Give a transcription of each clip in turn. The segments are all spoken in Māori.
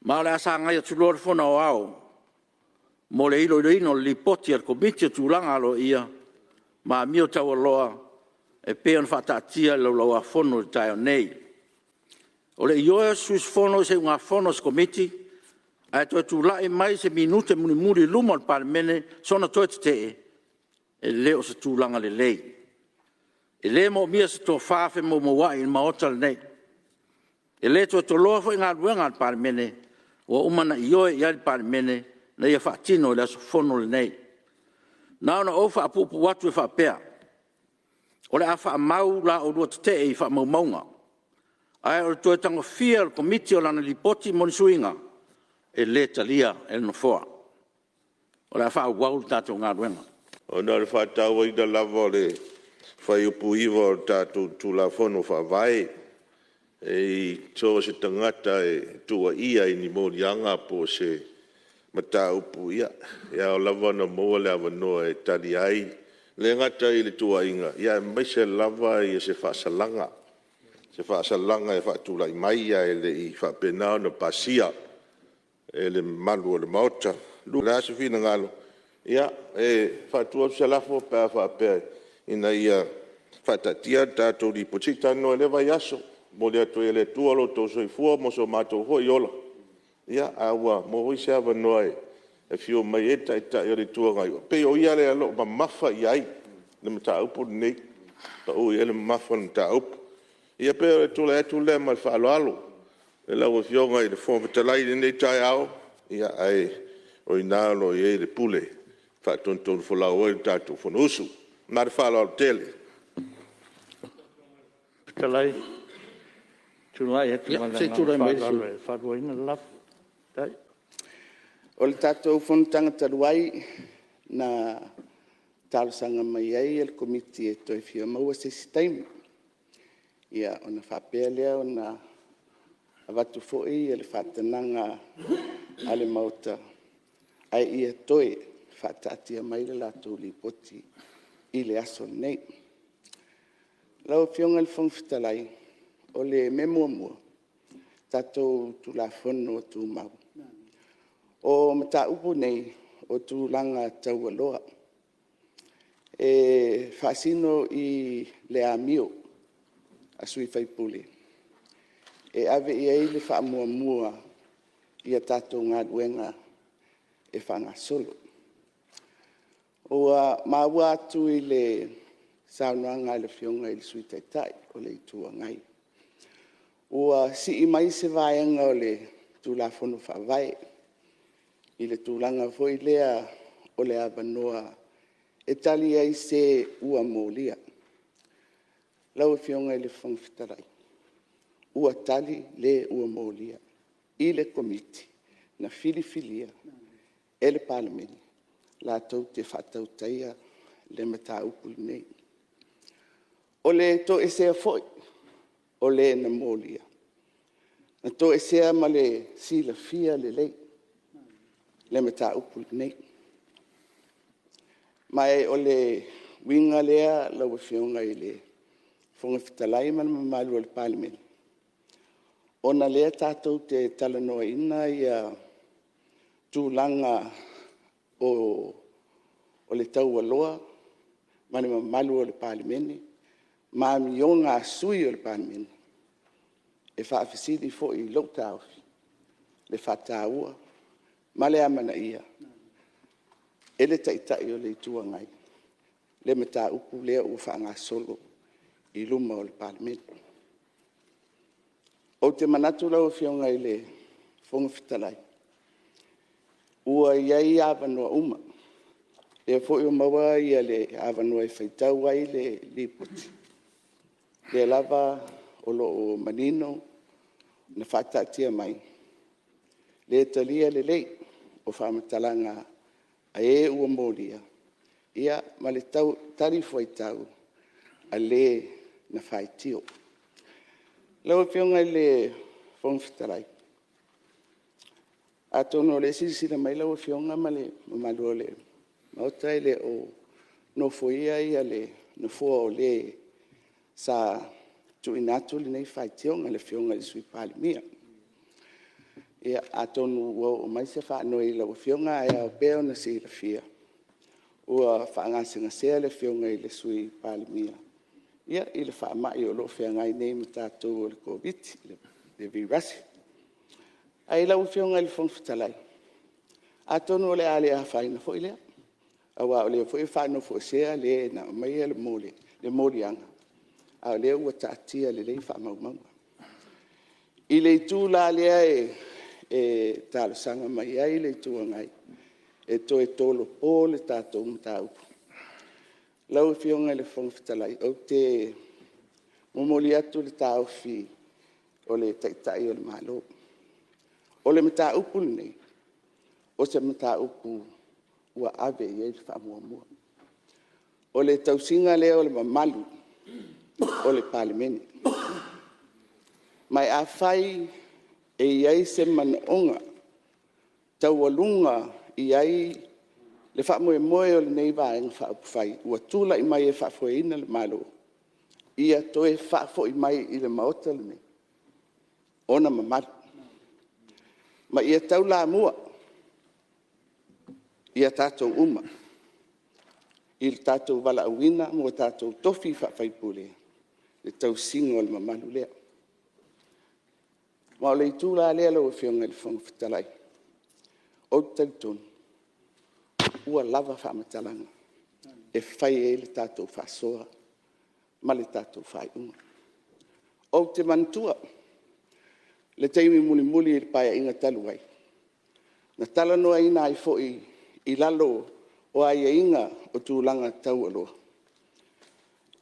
Ma le asa ngai atu lor Fono au. Mo le ilo ino li poti al komiti atu langa lo ia. Ma mio tau loa e peon whatatia lo loa Fono le taio nei. O le ioe suis Fono se unga Fono se komiti. Ai toi tu lai mai se minute muni muri luma al Palemene sona toi te e leo se tu langa le lei. E le mo mia se to fafe mo wai il maota le nei. E le to loa fo inga luenga al Palemene o umana ioe ia al Palemene na ia whaatino le aso Fono le nei. Nao na ofa apupu watu e whaapea. O le a wha mau la o lua te e wha mau maunga. Ai o le toi tango fia al komiti o lana li poti moni suinga. E le talia e no foa. O le a wha wau tātou ngā ruenga. O nā le whātau i da lava le whai upu iwa o tātou tūla Fono whawai. E tō se tangata e tua ia i ni mōri anga po se mata upu ia. Ia o lava na moa le awa noa e tali ai. Le ngata i le tua inga. Ia e mai se lava i se whaasalanga. Se whaasalanga e whaatula i mai ia e le i whaapenao na pasia. E le malu o le maota. Lula se fina ngalo. Ia, e whaatua se lafo pēr whaapea. Ina ia whaatatia tātou li potita no e lewa yaso. Mo le atu e le tualo tō soi fua mo so mātou hoi ola. Ia, aua, mo hoi se awa noa e fio mai e tai tai o le tua ngai. Pe o ia le alo ma mafa i ai. Le mata upu nei. Pa o ia le mafa le mata upu. Ia pe o le tula e tula ma le whaalo alo. E lau e fio ngai le fōma talai le nei tai ao. Ia ai o inalo i e le pule. Whaatonton whalau e tātou Fono usu. Nā le whaalo alo tele. Talai. Tulai e tu se tulai mai su. Whaarua ina laf. Tai. O le tātou Fono tangata ruai na tālasanga mai ai e le komiti e toi fia maua se taimi. Ia o na whapea lea o na avatu fo'i e le whatananga a le mauta. Ai ia toi whatatia mai le lātou li poti i le aso nei. Lau fionga le whangwhitalai o le memua mua tātou tūla Fono o tū mau. O mata upu nei o tū langa tau aloa. E whaasino i le amio a sui whaipule. E ave i ei le whaamua mua i a tātou ngā duenga e whanga solo. O maua atu i le saunoanga le fionga i le sui taitai o le itua ngai. O si i mai se vaenga o le tūla Fono whawai i le tūlanga foi lea o le avanoa e tali ai se ua mōlia. Lau e fionga i le whangwhitarai. Ua tali le ua mōlia. I le komiti na filifilia e le Palemene. La tau te whatau taia le mata upuli nei. O le to e sea foi. O le na mōlia. Na to e sea ma le sila fia le lei. Le mata upuli nei. Mai o le winga lea lau e fionga i le whangawhitalai mana mamalu o le Palemene. Ona lea tātou te talanoa ina i a tūlanga o le tau aloa, mana mamalu o le Palemene, mami o ngā sui o le Palemene. E whaafisiri fo i lau tāufi, le whataua, ma le amana ia. E le taitai o le itua ngai. Le mata upu lea ua whaanga solo i luma o le Palemene. O te manatu lau fionga i le whangawhitalai. Ua iai awanoa uma. E fwoi o maua ia le awanoa i whaitau ai le lipoti. Le lava o lo o manino na whatatia mai. Le talia le lei o whamatalanga a e ua mōria. Ia ma le tari whaitau a le na whaitio. Lau e whionga i le whangwhitarai. A tono le sisira mai lau e whionga ma le mamalua le. Mautai le o no foia ia le no foa o le sa tu inatu le nei whaitionga le whionga i sui Palemene. Ia atonu o mai se whaano i lau whionga e au peo na si la fia. Ua whaangasinga sea le whionga i le sui Palemene. Ia i le whaamai o lo whiangai nei me tātou o le COVID, le virasi. Ai lau whionga i le whongwhitalai. Atonu o le ale a whaina fo i lea. Awa o le fo i whaano fo sea le na mai le mole anga. A le ua taatia le lei whaamaumanga. I le tūla lea e talo sanga mai ai le tuangai. E toe tolo po le tātou mtaupu. Lau e whionga le whongwhitalai. O te momoli atu le tāuwhi o le taitai o le malo. O le mtaupu nei. O se mtaupu ua ave i le whaamuamua. O le tausinga lea o le mamalu o le Palemene. Mai a whai e iai se manaonga taualunga iai le whaamuemoe o le nei vaenga whaapufai. Ua tūla i mai e whaafueina le malo. Ia toe whaafo i mai i le maota le nei. Ona mamalu. Ma ia tau la mua. Ia tātou uma. I le tātou wala awina mo tātou tofi whaafai le tau singo le mamalu lea. Ma o le itūla lea lau e whionga le whangwhitalai. O tautonu. Ua lava whaamatalanga. E whai e le tātou whaasoa. Ma le tātou whaiunga. O te mantua. Le teimi muli le paia inga taluai. Na tala noa ina ai fo i lalo o ai inga o tūlanga tau aloa.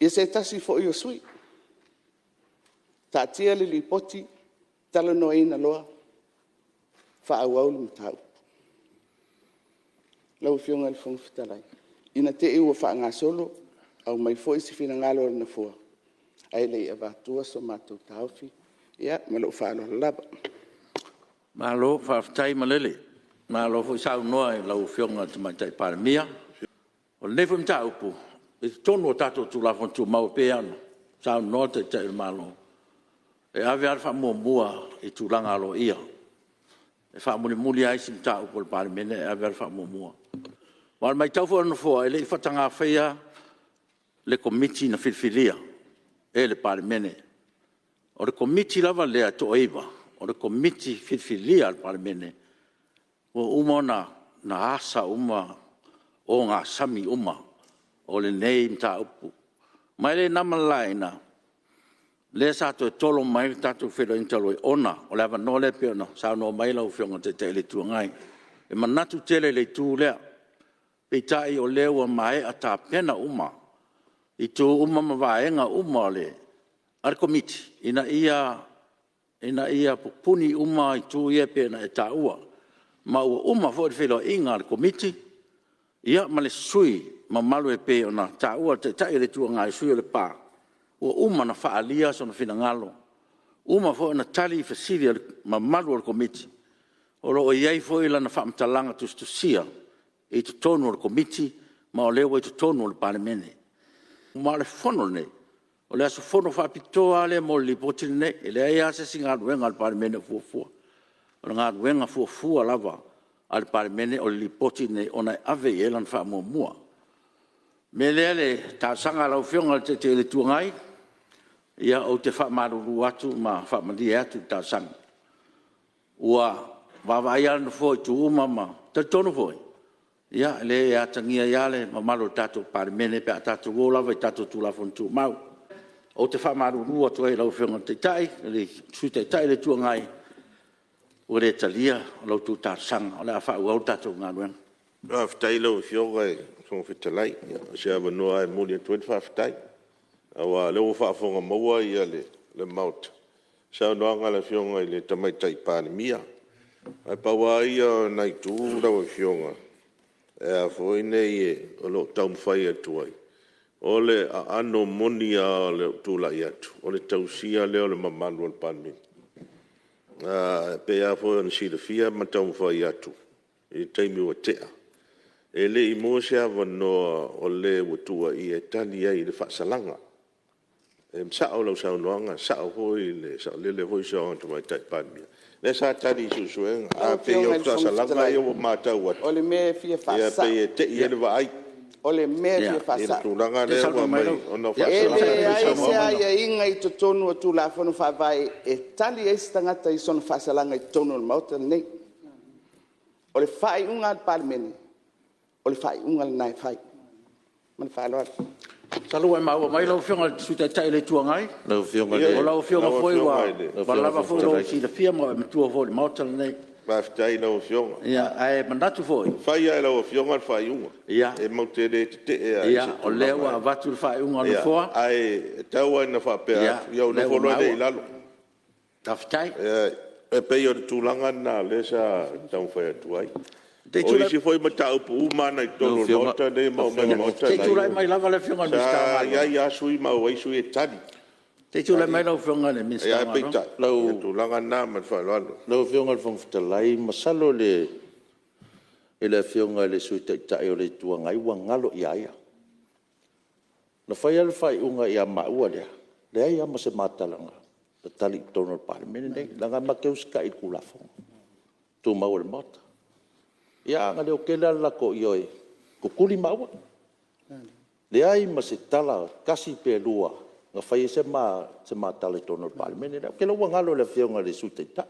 Ia se tasi fo i o sui. Tātia le li poti. Tala noa ina loa. Whaau le mtau. Lau whionga le whangwhitalai. Ina te iwa wha ngā solo, au mai fo isi whina ngalo na fua. Ai lei a vātua so mātou tāwhi. Ia, malo whaalo laba. Malo whaafitai malele. Malo fo isau noa e lau whionga te mai tai Palemene. O le nefu mta upu. E tonu o tātou tu lafon tu mau peano. Sau noa te tai malo. E ave ar wha i tūlanga alo ia. E wha muli ai si mta upu le Palemene e ave ar wha mua. Wal mai tau fua fua, e le i whatanga whaia le komiti na whilwhilia, e le Palemene. O le komiti lava lea to eiva, o le komiti whilwhilia le Palemene, o umona na asa uma o ngā sami uma, o le nei mta upu. Mai le namalai na, le sa to tolo mai le tatu whilo intalo ona, o le ava no le peona, sa no mai lau whionga te le tuangai. E manatu tele le tu lea, peitai o lewa mai a tā pena uma. I tō uma mawaenga uma le. Ar komiti, ina ia pupuni uma i tō ia pena e tā ua. Ma ua uma fo e whilo inga ar komiti. Ia ma le sui, ma malu e pe ona tā ua te tai le tua ngai sui o le pā. Ua uma na whaalia so na whina ngalo. Uma fo na tali fasili ma malu ar komiti. Oro o iei fo ila na whaamtalanga tustusia. E te tonu o le komiti, ma o lewa e te tonu o le Palemene. Ma le fono nei, o le aso fono whaapitoa le mo li poti nei, e le aia se si ngā ruenga al Palemene fuafua. O le ngā ruenga fuafua lava al Palemene o li poti nei, o nei ave i elan whaamua. Me lea le tā sanga lau whionga te le tuangai, ia o te whaamaruru atu, ma whaamari atu tā sanga. Ua, wawai anu fo i tu uma ma, te tonu foi. Ia, le e atangia iale, ma malo tātou Palemene, pe a tātou wōlawa i tātou tūlafon tū mau. O te whamarurua tu e lau whionga te tai, le sui te tai le tuangai, o le talia, o lau tū tātou sanga, o le a whau au tātou ngā ruenga. Whaafitai lau whionga e whangwhitalai, se awa noa e moni atu e whaafitai. Awa leo whaafonga maua ia le mauta. Sa noanga le whionga i le tamaitai Palemene. Ai paua ia nai tū rau e whionga. E a foi nei e o lo tau mwhai atu ai. O le a ano moni a le tūla i atu. O le tausia leo le mamanu al Palemene. Pe a foi an si le fia ma tau mwhai atu. I teimi wa tea. E le i mō se awa noa o le watua i e tali ai le whaasalanga. Sao lau sao noanga, sao hoi le, sao lele hoi sao to mai tai pamia. Le sa tari susuenga, a pe o sa langa e o mata wat. O le mea fia Ia whasa. pe e te i ele vai. O le mea fia Ina whasa. tūranga le wa mai, ona E whasa. le ai se ai e inga i to tonu o tū la whanu whawai, e tali e stangata i sona whasalanga i tonu o mauta nei. O le whai unga Palemene, o le whai unga le nai whai. Man whaloa. Salu e maua mai lau whionga suta tai le tuangai. Lau whionga Ia, le. O lau whionga foi wa Lau walava whionga foi lau si le fia mo me tua foi mauta nei. Maftai lau fionga. Ia, ai mandatu foi. Fai ai lau fionga fai unga. Ia. E maute le te e. Ia, o leo a vatu le whai unga no foa. Ai, taua ina whapea. Iau na wholo le ilalo. Taftai. E pei o tūlanga na le sa tau whai atu ai. Te O isi foi mata upu umana i tono mota ne mau mai mota. Te tūlai mai lava le whionga le Sa minsta. ia ia sui mau ai sui e tani. Te tūlai mai lau whionga le minsta. Ia peita. Lau tūlanga na man whaloalo. Lau whionga le whamwhitalai, masalo le e le whionga le sui tai o le tuangai wa ngalo i aia. Na whai ale whai unga i a maua lea. Lea i ama se mātalanga. Na tali tono Palemene nei. Langa makeuska i kulafonga. Tu mau le mata. Ia nga leo kela lako i oi. Kukuli maua. Le ai ma se tala kasi pe lua. Nga whai se tala i tono Palemene. Kela ua ngalo le whionga le sui tai tai.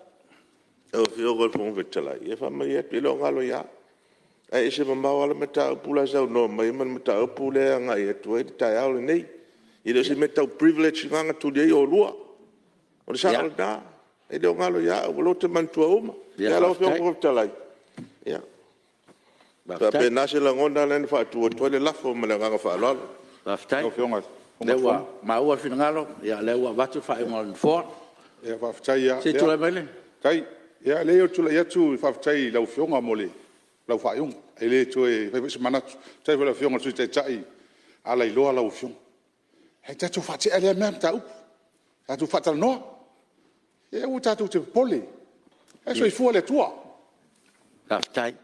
O fionga le fonga vetalai. E whamai e pilo ngalo ia. Ai se mamau ala mata pula sau no mai man mata pula nga ia tu e tai au nei. I le se meta privilege nga tu dei o lua. O le sa na. E le ngalo ia o lo te mantua uma. Ia lo fionga vetalai. Ia. Ta pe nase la ngonda len fa tu to le lafo ma le nga fa lo. Taftai. O whionga. Lewa maua whingalo. Ia lewa vatu whai unga le foa. Ia whawhitai ia. Se tūlai mai le. Tai. Ia leo tula ia tu whawhitai lau whionga mole. Lau whaiunga. E le tu e whaiwisi manatu. Tai whala whionga tui tai tai. Ala i loa lau whionga. Hei tatu whati alea mea mta upu. Tatu whatal noa. E u tatu te pole. E so i fua le tua. Taftai.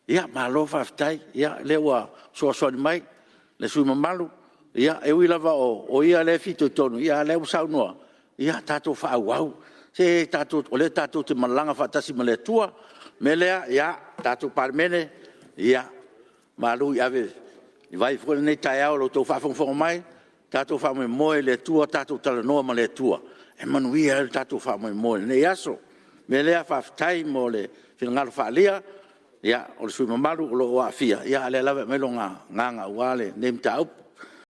Ia, malo whaftai. Ia, lewa soasoni mai. Le sui mamalu. Ia, e ui lava o ia le fito tonu. Ia, leo saunua. Ia, tato whaau. Se tato, o le tato te malanga whatasi ma le tua. Me lea, ia, tato Palemene. Ia, malu i ave. I vai fwere nei tai au lo tau whawhongwhongo mai. Tato whamoe moe le tua, tato talanoa ma le tua. E manuia le tato whamoe moe. Nei aso. Me lea whaftai mo le whingaro whaalia. Ia, o le sui mamalu o lo o a fia. Ia, le lawe melo nganga uale. Nei mta upu.